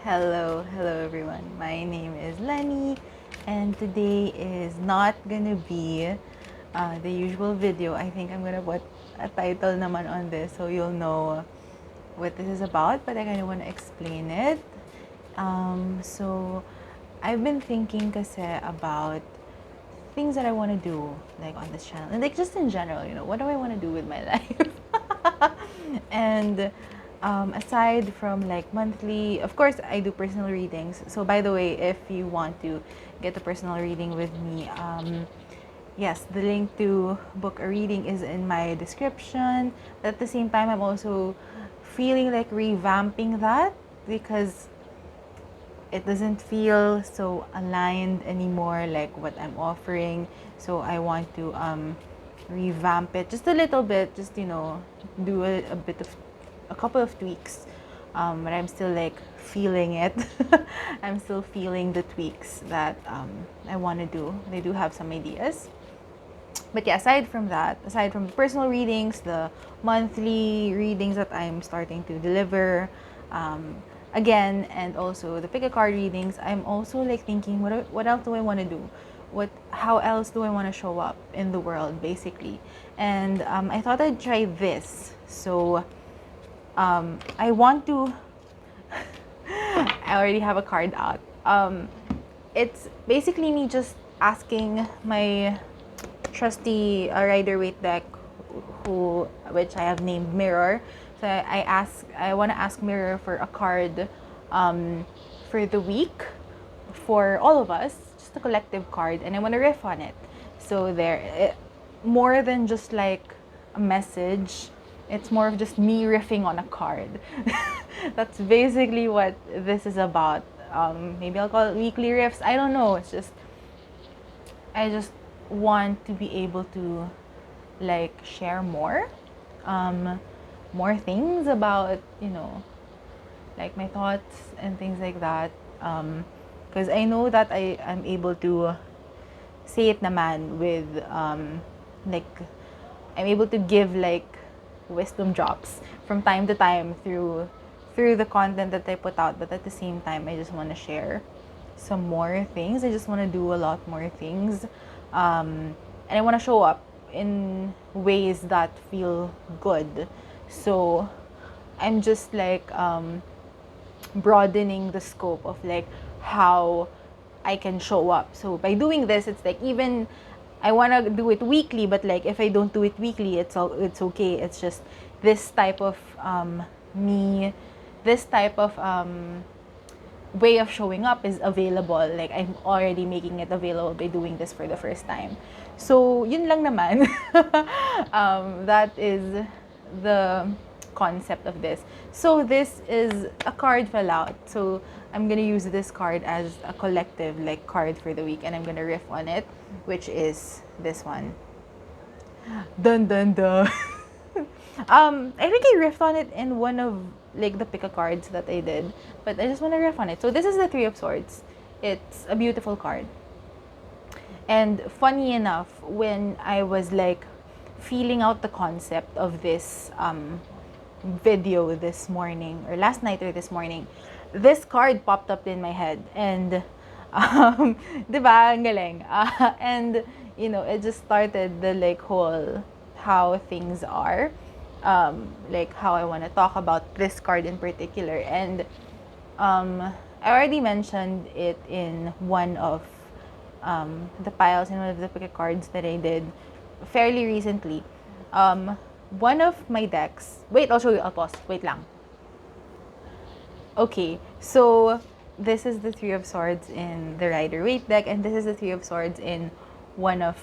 Hello everyone. My name is Lenny, and today is not gonna be the usual video. I think I'm gonna put a title naman on this so you'll know what this is about, but I kind of want to explain it. So I've been thinking kasi about things that I want to do like on this channel and like just in general, what do I want to do with my life? And aside from like monthly, of course I do personal readings. So by the way, if you want to get a personal reading with me, yes, the link to book a reading is in my description. But at the same time, I'm also feeling like revamping that because it doesn't feel so aligned anymore, like what I'm offering. So I want to revamp it just a little bit, just do a bit of a couple of tweaks. But I'm still like feeling it. I'm still feeling the tweaks that I want to do. They do have some ideas. But yeah, aside from that, aside from the personal readings, the monthly readings that I'm starting to deliver, again, and also the pick a card readings, I'm also like thinking, what else do I want to do? How else do I want to show up in the world, basically? And I thought I'd try this. So I want to. I already have a card out. It's basically me just asking my trusty Rider-Waite deck, which I have named Mirror. So I want to ask Mirror for a card for the week for all of us, just a collective card, and I want to riff on it. So more than just like a message, it's more of just me riffing on a card. That's basically what this is about. Maybe I'll call it weekly riffs. I don't know. I just want to be able to like share more things about like my thoughts and things like that, because I know that I'm able to say it naman with like I'm able to give like wisdom drops from time to time through the content that I put out, but at the same time I just want to share some more things. I just want to do a lot more things, and I want to show up in ways that feel good. So I'm just like broadening the scope of like how I can show up. So by doing this, it's like even I want to do it weekly, but like if I don't do it weekly, it's okay. It's just this type of this type of way of showing up is available. Like I'm already making it available by doing this for the first time. So yun lang naman. That is the concept of this. So this is a card fell out. So I'm gonna use this card as a collective like card for the week, and I'm gonna riff on it, which is this one. Dun dun dun. I think I riffed on it in one of like the pick a cards that I did, but I just want to riff on it. So this is the Three of Swords. It's a beautiful card. And funny enough, when I was like feeling out the concept of this video this morning or last night or this morning, this card popped up in my head, and diba, ang galing. And it just started the like whole how things are, like how I want to talk about this card in particular. And I already mentioned it in one of the piles in one of the pick cards that I did fairly recently. One of my decks. Wait, I'll show you. I'll pause. Wait lang. Okay, so this is the Three of Swords in the Rider-Waite deck, and this is the Three of Swords in one of.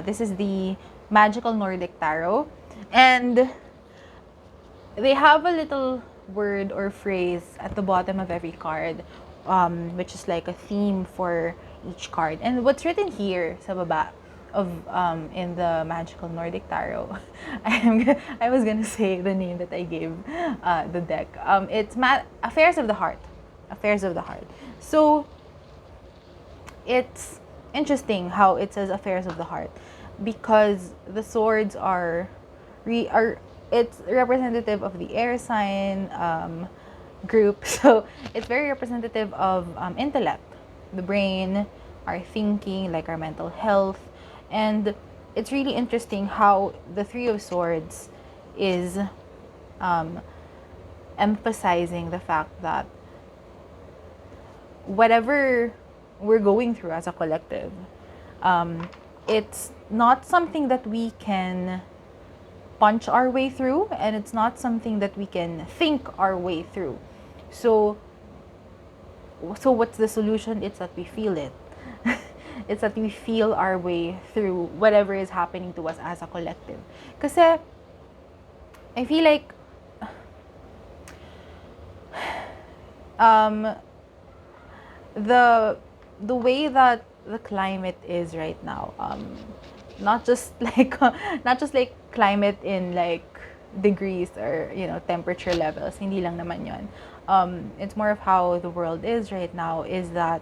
This is the Magical Nordic Tarot, and they have a little word or phrase at the bottom of every card, which is like a theme for each card. And what's written here sa baba of in the Magical Nordic Tarot, I was gonna say the name that I gave the deck. It's Affairs of the Heart. Affairs of the Heart. So it's interesting how it says Affairs of the Heart, because the swords are it's representative of the air sign, group. So it's very representative of intellect, the brain, our thinking, like our mental health. And it's really interesting how the Three of Swords is emphasizing the fact that whatever we're going through as a collective, it's not something that we can punch our way through, and it's not something that we can think our way through. So what's the solution? It's that we feel it. It's that we feel our way through whatever is happening to us as a collective. Kasi I feel like the way that the climate is right now, not just like climate in like degrees or temperature levels, hindi lang naman yon. It's more of how the world is right now, is that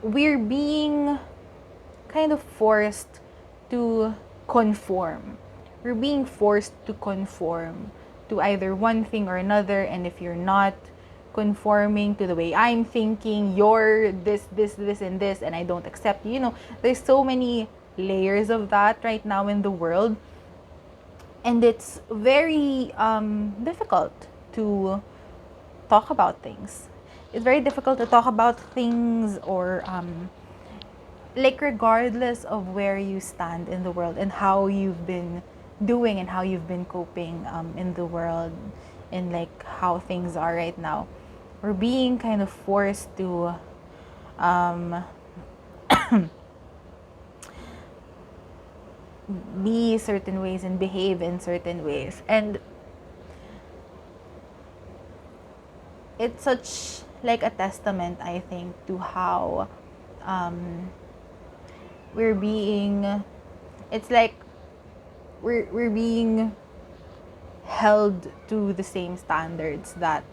we're being kind of forced to conform. We're being forced to conform to either one thing or another, and if you're not conforming to the way I'm thinking, you're this, and this, and I don't accept you. There's so many layers of that right now in the world, and it's very difficult to talk about things. It's very difficult to talk about things, or like regardless of where you stand in the world and how you've been doing and how you've been coping in the world, and like how things are right now, we're being kind of forced to be certain ways and behave in certain ways. And it's such like a testament, I think, to how we're being, it's like we're being held to the same standards that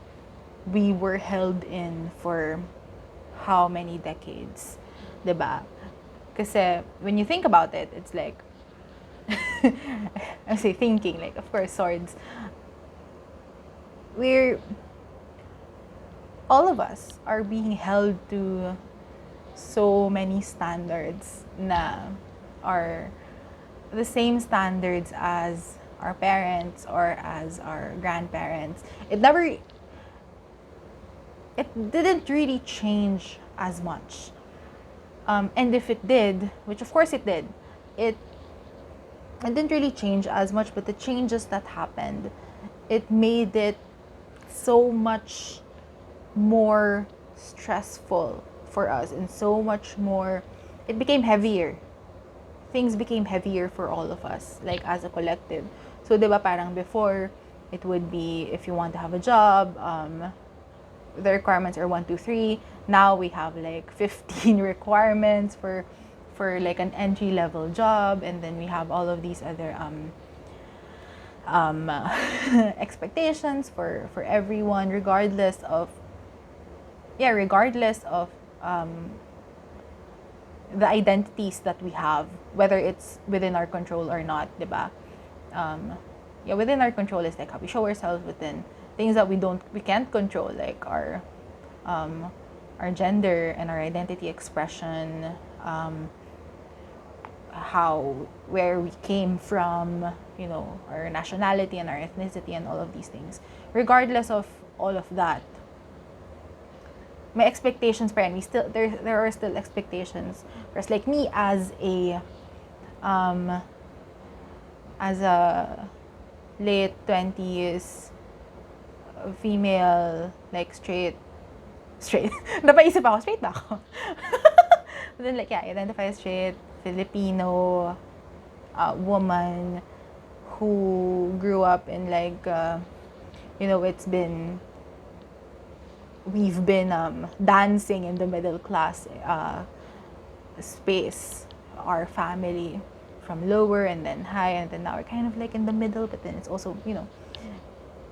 we were held in for how many decades, diba? Kasi when you think about it, it's like I say thinking, like, of course, swords. All of us are being held to so many standards na are the same standards as our parents or as our grandparents. It didn't really change as much. And if it did, which of course it did, it didn't really change as much, but the changes that happened, it made it so much more stressful for us, and so much more, it became heavier. Things became heavier for all of us, like as a collective. So, diba, parang before, it would be, if you want to have a job, the requirements are 1, 2, 3. Now we have like 15 requirements for like an entry level job, and then we have all of these other expectations for everyone, regardless of the identities that we have, whether it's within our control or not, diba? Within our control is like how we show ourselves. Within things that we can't control, like our gender and our identity expression, where we came from, our nationality and our ethnicity and all of these things. Regardless of all of that, my expectations pa rin, there are still expectations. Whereas like me as a late 20s female, like straight napaisip ako, straight ba ako? But then identify as straight Filipino woman who grew up in like we've been dancing in the middle class space, our family, from lower and then high, and then now we're kind of like in the middle. But then it's also,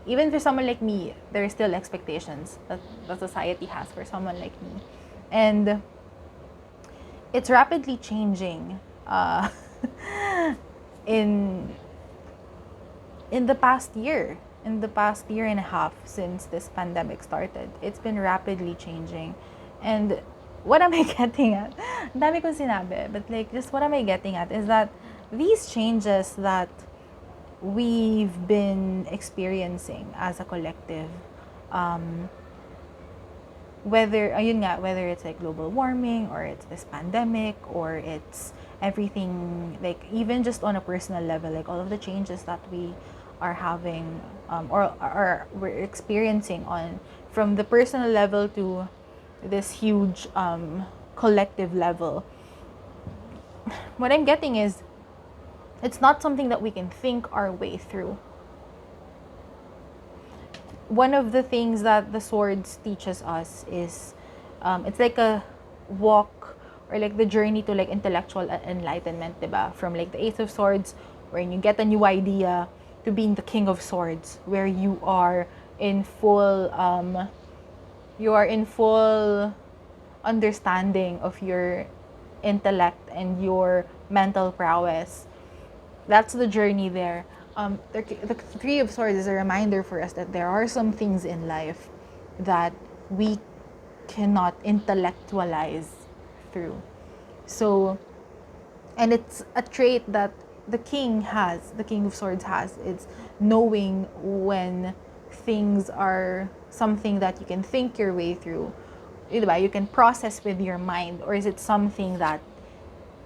even for someone like me, there are still expectations that the society has for someone like me, and it's rapidly changing in the past year. in the past year and a half since this pandemic started. It's been rapidly changing. And what am I getting at? Ang dami kong sinabi, but like, just what am I getting at is that these changes that we've been experiencing as a collective, whether it's like global warming or it's this pandemic or it's everything, like even just on a personal level, like all of the changes that we are having, or we're experiencing on from the personal level to this huge collective level. What I'm getting is it's not something that we can think our way through. One of the things that the swords teaches us is it's like a walk or like the journey to like intellectual enlightenment, diba? From like the Ace of Swords, where you get a new idea, to being the King of Swords, where you are in full understanding of your intellect and your mental prowess. That's the journey there. The Three of Swords is a reminder for us that there are some things in life that we cannot intellectualize through. So, and it's a trait that the King of Swords has. It's knowing when things are something that you can think your way through, diba? You can process with your mind, or is it something that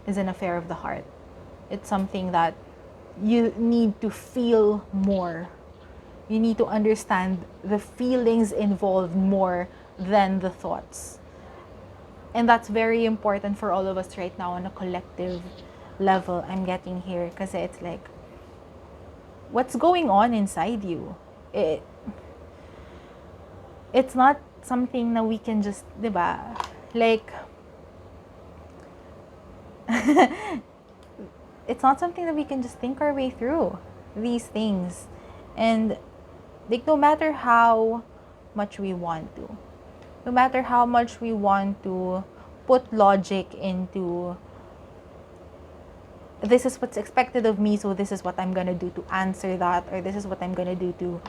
is an affair of the heart? It's something that you need to feel more. You need to understand the feelings involved more than the thoughts. And that's very important for all of us right now on a collective level. I'm getting here because it's like, what's going on inside you? It's not something that we can just, diba? Like, it's not something that we can just think our way through these things. And like, no matter how much we want to, no matter how much we want to put logic into, this is what's expected of me, so this is what I'm gonna do to answer that, or this is what I'm gonna do to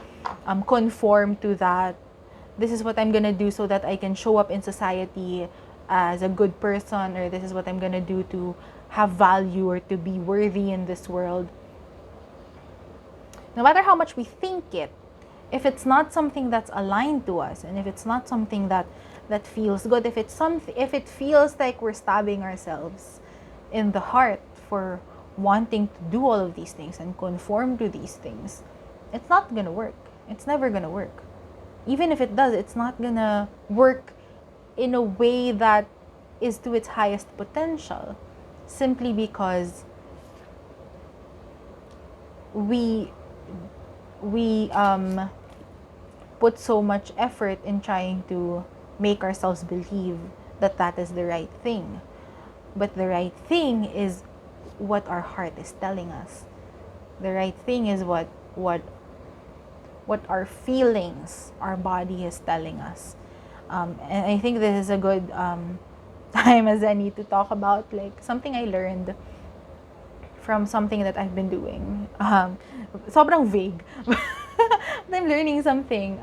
conform to that, this is what I'm gonna do so that I can show up in society as a good person, or this is what I'm gonna do to have value or to be worthy in this world. No matter how much we think it, if it's not something that's aligned to us, and if it's not something that feels good, if it feels like we're stabbing ourselves in the heart for wanting to do all of these things and conform to these things, it's not gonna work. It's never gonna work. Even if it does, it's not gonna work in a way that is to its highest potential, simply because we put so much effort in trying to make ourselves believe that that is the right thing. But the right thing is what our heart is telling us. The right thing is what our feelings, our body is telling us. And I think this is a good time as any to talk about like something I learned from something that I've been doing. Sobrang vague. But I'm learning something.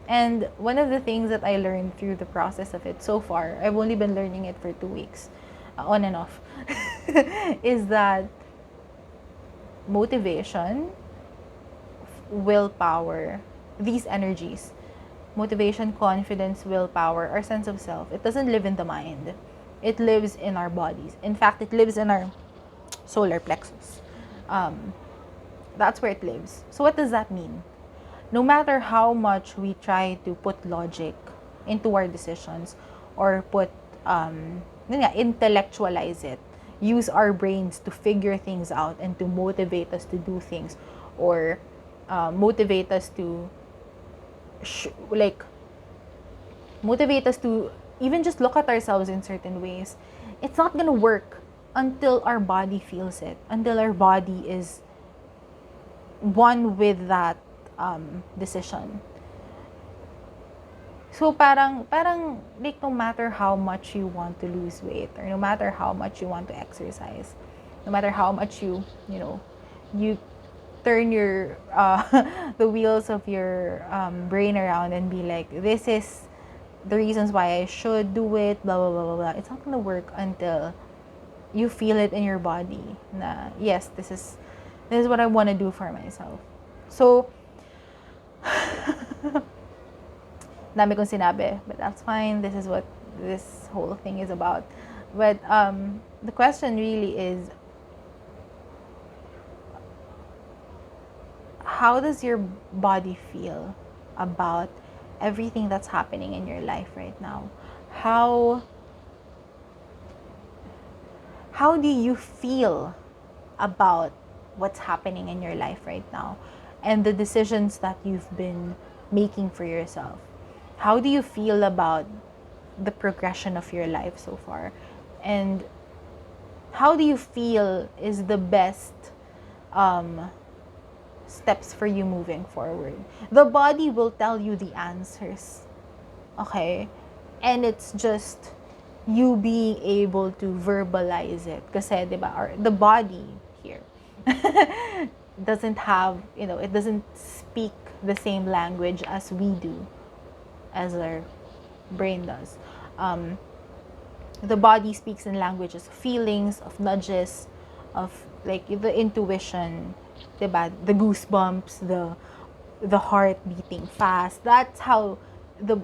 And one of the things that I learned through the process of it so far, I've only been learning it for 2 weeks, on and off, is that motivation, willpower, these energies, motivation, confidence, willpower, our sense of self, it doesn't live in the mind. It lives in our bodies. In fact, it lives in our solar plexus. That's where it lives. So what does that mean? No matter how much we try to put logic into our decisions, or put intellectualize it, use our brains to figure things out and to motivate us to do things, or motivate us to motivate us to even just look at ourselves in certain ways, it's not gonna work until our body feels it, until our body is one with that decision. So parang like, no matter how much you want to lose weight, or no matter how much you want to exercise, no matter how much you turn your the wheels of your brain around and be like, this is the reasons why I should do it, blah blah blah blah blah. It's not gonna work until you feel it in your body. Na yes, this is what I want to do for myself. So dami kong sinabi, but that's fine. This is what this whole thing is about. But the question really is, how does your body feel about everything that's happening in your life right now? How do you feel about what's happening in your life right now and the decisions that you've been making for yourself? How do you feel about the progression of your life so far? And how do you feel is the best steps for you moving forward? The body will tell you the answers, okay? And it's just you being able to verbalize it. Kasi, di ba, the body here doesn't have, it doesn't speak the same language as we do, as our brain does. The body speaks in languages of feelings, of nudges, of like the intuition, diba? The goosebumps, the heart beating fast. That's how the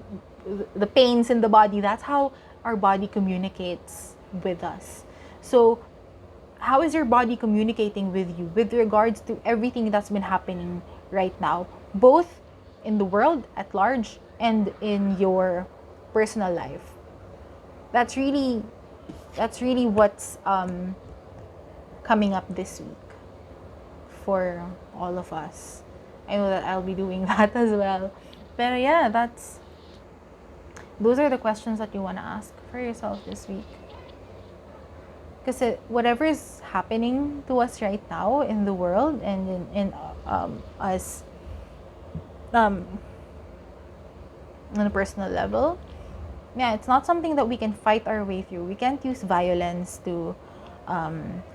pains in the body, that's how our body communicates with us. So how is your body communicating with you with regards to everything that's been happening right now, both in the world at large and in your personal life? That's really what's coming up this week for all of us. I know that I'll be doing that as well. But yeah, those are the questions that you want to ask for yourself this week. Because whatever is happening to us right now in the world and in us on a personal level, yeah, it's not something that we can fight our way through. We can't use violence to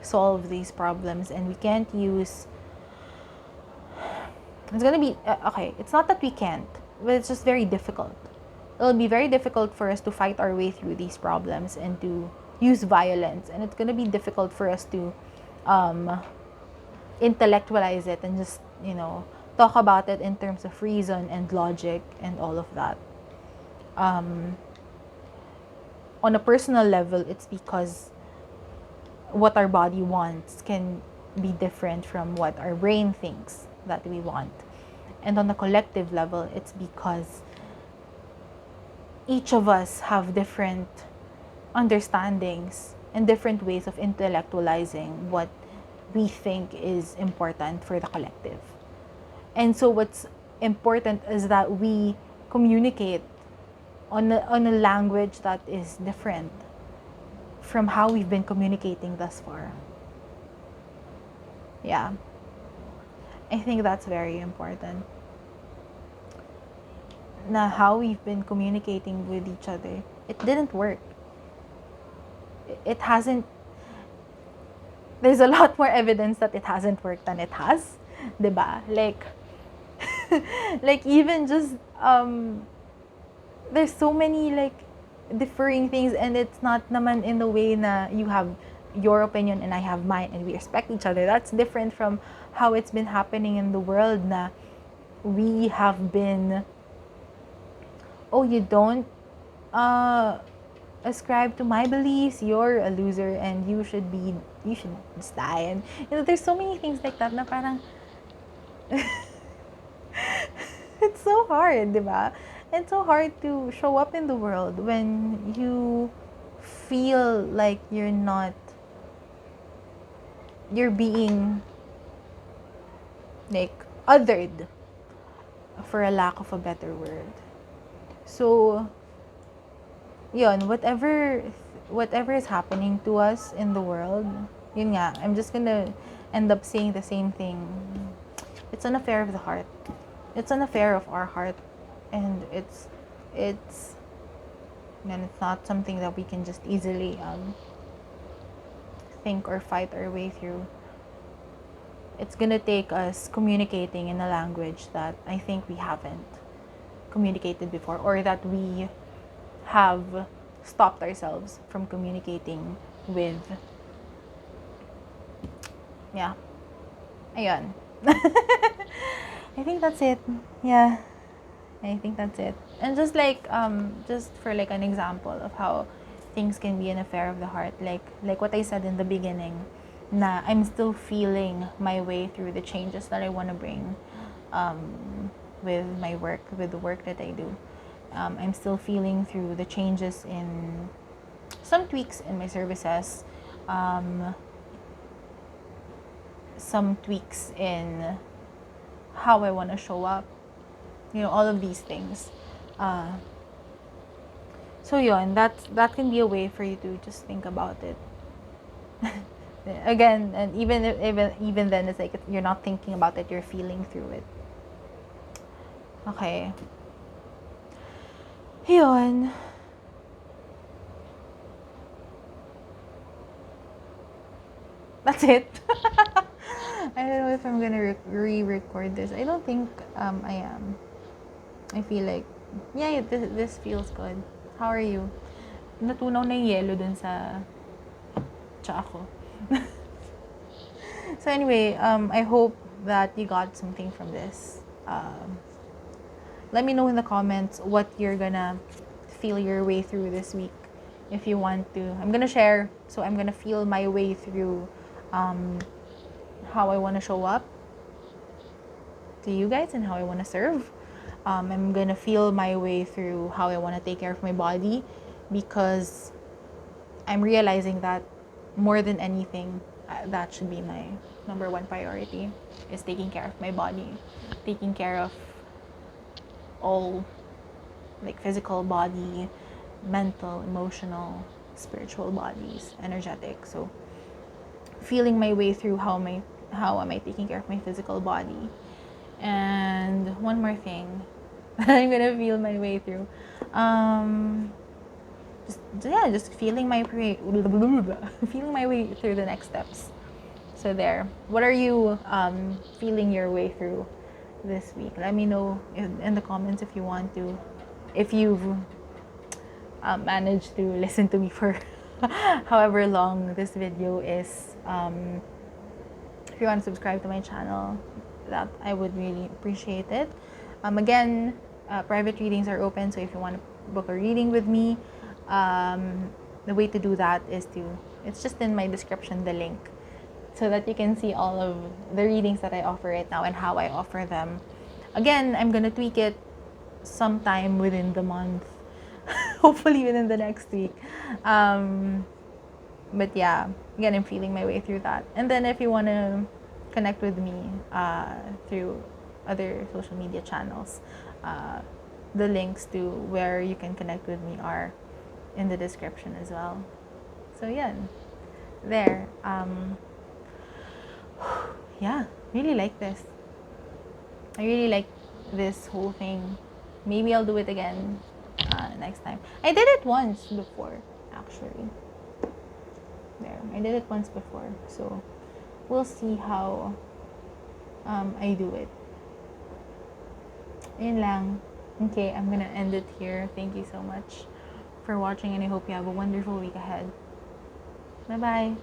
solve these problems, and we can't use. It's gonna be okay. It's not that we can't, but it's just very difficult. It'll be very difficult for us to fight our way through these problems and to use violence, and it's gonna be difficult for us to intellectualize it and just talk about it in terms of reason and logic and all of that. On a personal level, it's because what our body wants can be different from what our brain thinks that we want. And on a collective level, it's because each of us have different understandings and different ways of intellectualizing what we think is important for the collective. And so what's important is that we communicate on a language that is different from how we've been communicating thus far. Yeah. I think that's very important. Na how we've been communicating with each other, it didn't work. It hasn't. There's a lot more evidence that it hasn't worked than it has, diba? Like even just there's so many like differing things, and it's not naman in the way na you have your opinion and I have mine and we respect each other. That's different from how it's been happening in the world na we have been, oh, you don't ascribe to my beliefs, you're a loser and you should just die. And there's so many things like that na parang it's so hard, diba? It's so hard to show up in the world when you feel like you're being like othered, for a lack of a better word. So yun, whatever is happening to us in the world, yun nga, I'm just gonna end up saying the same thing. It's an affair of the heart. It's an affair of our heart, and it's not something that we can just easily think or fight our way through. it's gonna take us communicating in a language that I think we haven't communicated before, or that we have stopped ourselves from communicating with. Yeah. Ayun. I think that's it. Yeah. I think that's it. And just like just for like an example of how things can be an affair of the heart, like what I said in the beginning, na I'm still feeling my way through the changes that I want to bring with my work, with the work that I do. I'm still feeling through the changes in some tweaks in my services, some tweaks in how I want to show up, all of these things. So yun, that can be a way for you to just think about it. Again, and even then, it's like you're not thinking about it, you're feeling through it. Okay. Yun. That's it. I don't know if I'm gonna re-record this. I don't think I am. I feel like, yeah, this feels good. How are you? Natunaw na yung yelo dun sa tsa ko. So anyway, I hope that you got something from this. Let me know in the comments what you're gonna feel your way through this week. If you want to, I'm gonna share. So I'm gonna feel my way through how I want to show up to you guys and how I want to serve. I'm gonna feel my way through how I want to take care of my body, because I'm realizing that more than anything, that should be my number one priority, is taking care of my body, taking care of all, like, physical body, mental, emotional, spiritual bodies, energetic. So feeling my way through how am I taking care of my physical body. And one more thing that I'm gonna feel my way through, just feeling my feeling my way through the next steps. So there. What are you feeling your way through this week? Let me know in the comments if you want to, if you've managed to listen to me for however long this video is. If you want to subscribe to my channel, that I would really appreciate it. Again, private readings are open, so if you want to book a reading with me, the way to do that is it's just in my description, the link, so that you can see all of the readings that I offer right now and how I offer them. Again, I'm gonna tweak it sometime within the month, hopefully within the next week. But yeah, again, I'm feeling my way through that. And then if you want to connect with me through other social media channels, the links to where you can connect with me are in the description as well. So yeah, there. Yeah, really like this. I really like this whole thing. Maybe I'll do it again next time. I did it once before, actually. There, I did it once before, so we'll see how I do it. Yun lang. Okay, I'm gonna end it here. Thank you so much for watching, and I hope you have a wonderful week ahead. Bye bye.